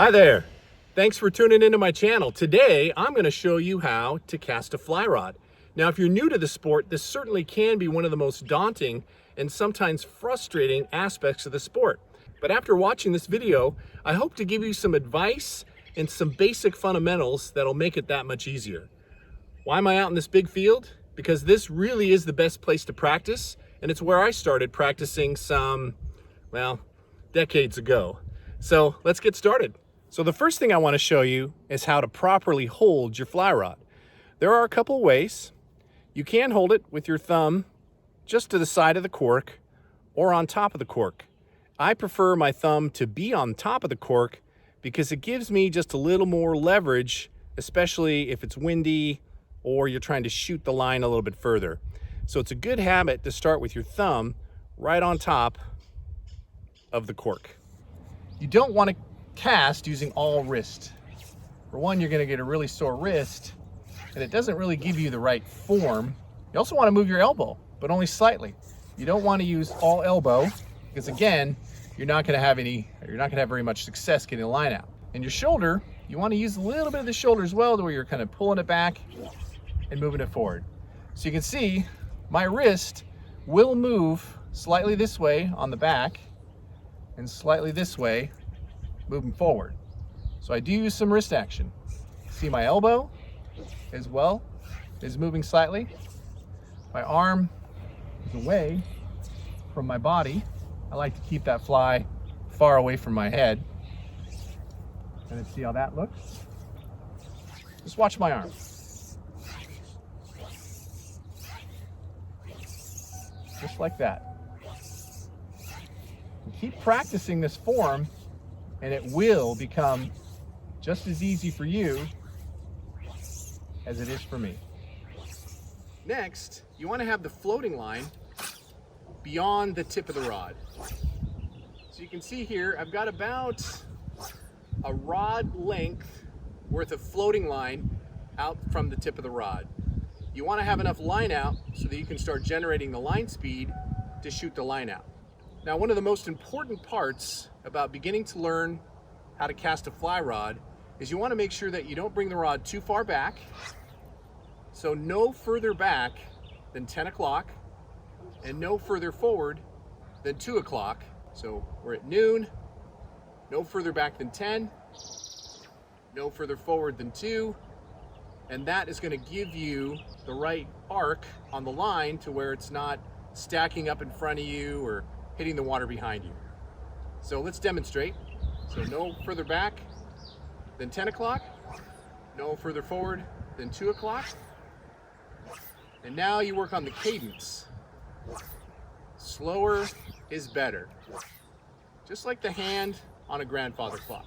Hi there. Thanks for tuning into my channel. Today, I'm going to show you how to cast a fly rod. Now, if you're new to the sport, this certainly can be one of the most daunting and sometimes frustrating aspects of the sport. But after watching this video, I hope to give you some advice and some basic fundamentals that'll make it that much easier. Why am I out in this big field? Because this really is the best place to practice, and it's where I started practicing some, well, decades ago. So let's get started. So the first thing I want to show you is how to properly hold your fly rod. There are a couple ways. You can hold it with your thumb just to the side of the cork or on top of the cork. I prefer my thumb to be on top of the cork because it gives me just a little more leverage, especially if it's windy or you're trying to shoot the line a little bit further. So it's a good habit to start with your thumb right on top of the cork. You don't want to cast using all wrist. For one, you're going to get a really sore wrist and it doesn't really give you the right form. You also want to move your elbow, but only slightly. You don't want to use all elbow because again, you're not going to have very much success getting the line out. And your shoulder, you want to use a little bit of the shoulder as well, to where you're kind of pulling it back and moving it forward. So you can see my wrist will move slightly this way on the back and slightly this way moving forward. So I do use some wrist action. See my elbow as well is moving slightly. My arm is away from my body. I like to keep that fly far away from my head. And let's see how that looks. Just watch my arm. Just like that. And keep practicing this form and it will become just as easy for you as it is for me. Next, you want to have the floating line beyond the tip of the rod. So you can see here, I've got about a rod length worth of floating line out from the tip of the rod. You want to have enough line out so that you can start generating the line speed to shoot the line out. Now, one of the most important parts about beginning to learn how to cast a fly rod is you want to make sure that you don't bring the rod too far back. So no further back than 10 o'clock and no further forward than 2 o'clock. So we're at noon, no further back than 10, no further forward than 2, and that is going to give you the right arc on the line to where it's not stacking up in front of you or hitting the water behind you. So let's demonstrate. So no further back than 10 o'clock, no further forward than 2 o'clock. And now you work on the cadence. Slower is better. Just like the hand on a grandfather clock.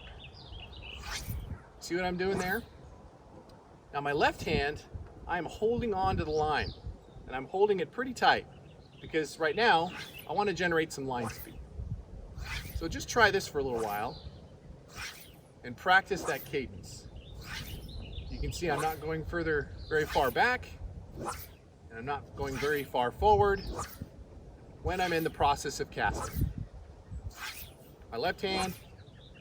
See what I'm doing there? Now my left hand, I am holding on to the line and I'm holding it pretty tight because right now I want to generate some line speed. So just try this for a little while and practice that cadence. You can see I'm not going very far back and I'm not going very far forward when I'm in the process of casting. My left hand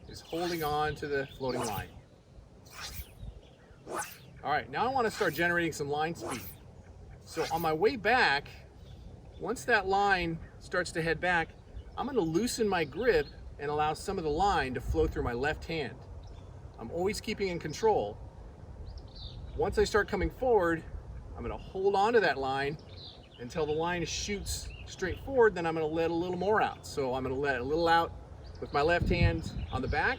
is holding on to the floating line. All right, now I want to start generating some line speed. So on my way back, once that line starts to head back, I'm going to loosen my grip and allow some of the line to flow through my left hand. I'm always keeping in control. Once I start coming forward, I'm going to hold on to that line until the line shoots straight forward, then I'm going to let a little more out. So I'm going to let a little out with my left hand on the back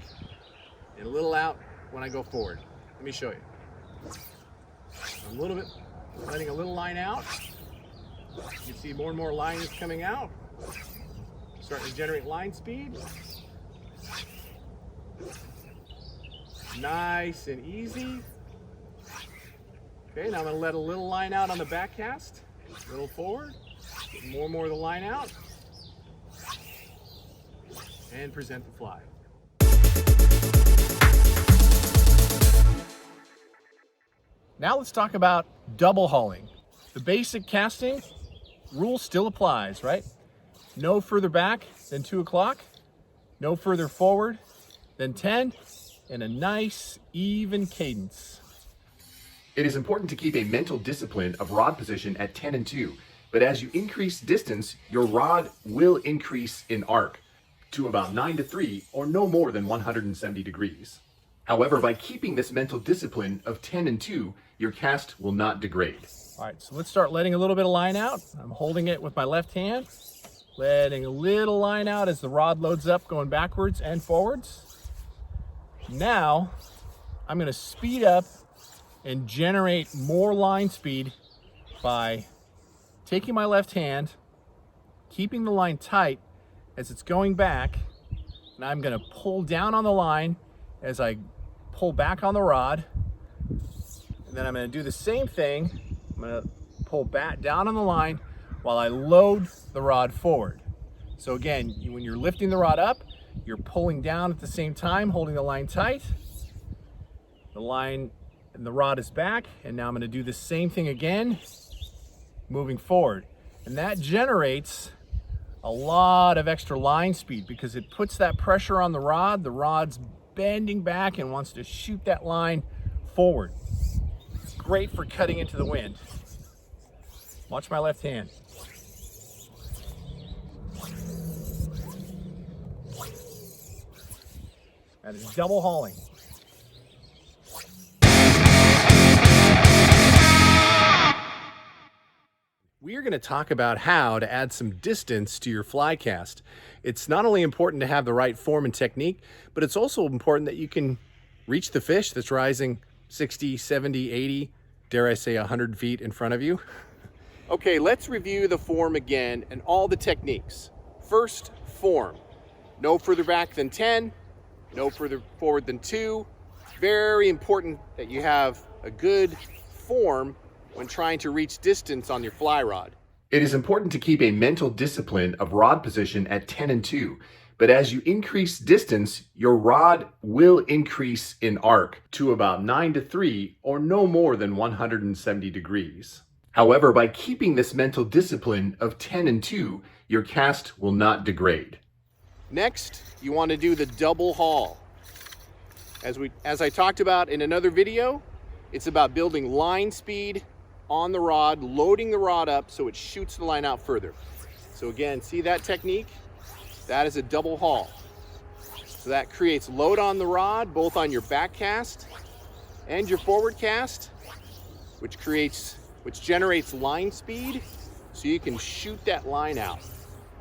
and a little out when I go forward. Let me show you. A little bit, letting a little line out. You can see more and more line is coming out. Starting to generate line speed. Nice and easy. Okay, now I'm going to let a little line out on the back cast. A little forward. Get more and more of the line out. And present the fly. Now let's talk about double hauling. The basic casting rule still applies, right? No further back than 2 o'clock, no further forward than 10, in a nice, even cadence. It is important to keep a mental discipline of rod position at 10 and 2, but as you increase distance, your rod will increase in arc to about 9 to 3 or no more than 170 degrees. However, by keeping this mental discipline of 10 and 2, your cast will not degrade. All right, so let's start letting a little bit of line out. I'm holding it with my left hand, letting a little line out as the rod loads up, going backwards and forwards. Now, I'm gonna speed up and generate more line speed by taking my left hand, keeping the line tight as it's going back, and I'm gonna pull down on the line as I pull back on the rod. And then I'm gonna do the same thing. I'm gonna pull back down on the line while I load the rod forward. So again, when you're lifting the rod up, you're pulling down at the same time, holding the line tight. The line and the rod is back, and now I'm gonna do the same thing again, moving forward. And that generates a lot of extra line speed because it puts that pressure on the rod. The rod's bending back and wants to shoot that line forward. It's great for cutting into the wind. Watch my left hand. That is double hauling. We are going to talk about how to add some distance to your fly cast. It's not only important to have the right form and technique, but it's also important that you can reach the fish that's rising 60, 70, 80, dare I say 100 feet in front of you. Okay, let's review the form again and all the techniques. First, form. No further back than 10, no further forward than 2. Very important that you have a good form when trying to reach distance on your fly rod. It is important to keep a mental discipline of rod position at 10 and 2, but as you increase distance, your rod will increase in arc to about 9 to 3 or no more than 170 degrees. However, by keeping this mental discipline of 10 and 2, your cast will not degrade. Next, you want to do the double haul. As I talked about in another video, it's about building line speed on the rod, loading the rod up so it shoots the line out further. So again, see that technique? That is a double haul. So that creates load on the rod, both on your back cast and your forward cast, which generates line speed so you can shoot that line out.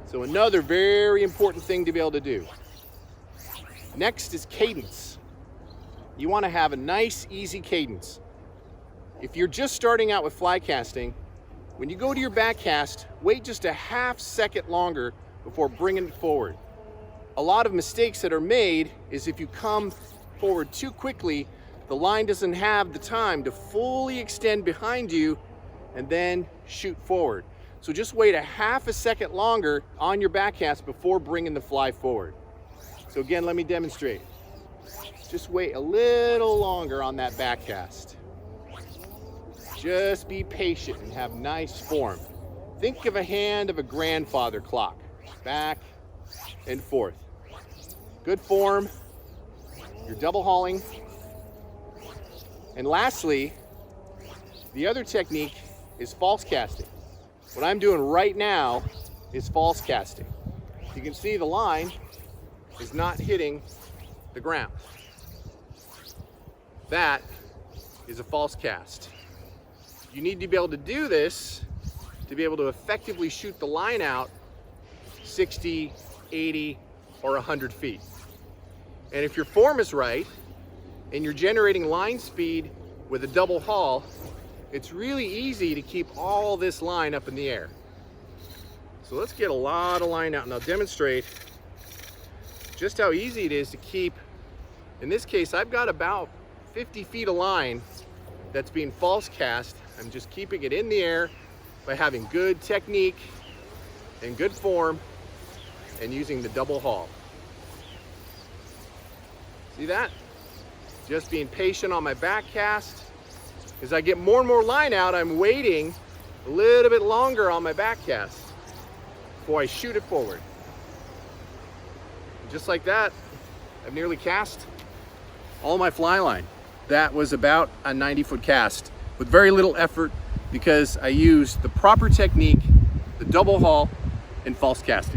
So another very important thing to be able to do. Next is cadence. You want to have a nice, easy cadence. If you're just starting out with fly casting, when you go to your back cast, wait just a half second longer before bringing it forward. A lot of mistakes that are made is if you come forward too quickly, the line doesn't have the time to fully extend behind you and then shoot forward. So just wait a half a second longer on your back cast before bringing the fly forward. So again, let me demonstrate. Just wait a little longer on that back cast. Just be patient and have nice form. Think of a hand of a grandfather clock, back and forth. Good form, you're double hauling. And lastly, the other technique is false casting. What I'm doing right now is false casting. You can see the line is not hitting the ground. That is a false cast. You need to be able to do this to be able to effectively shoot the line out 60, 80, or 100 feet. And if your form is right and you're generating line speed with a double haul, it's really easy to keep all this line up in the air. So let's get a lot of line out and I'll demonstrate just how easy it is to keep. In this case, I've got about 50 feet of line that's being false cast. I'm just keeping it in the air by having good technique and good form and using the double haul. See that? Just being patient on my back cast. As I get more and more line out, I'm waiting a little bit longer on my back cast before I shoot it forward. And just like that, I've nearly cast all my fly line. That was about a 90-foot cast with very little effort because I used the proper technique, the double haul, and false casting.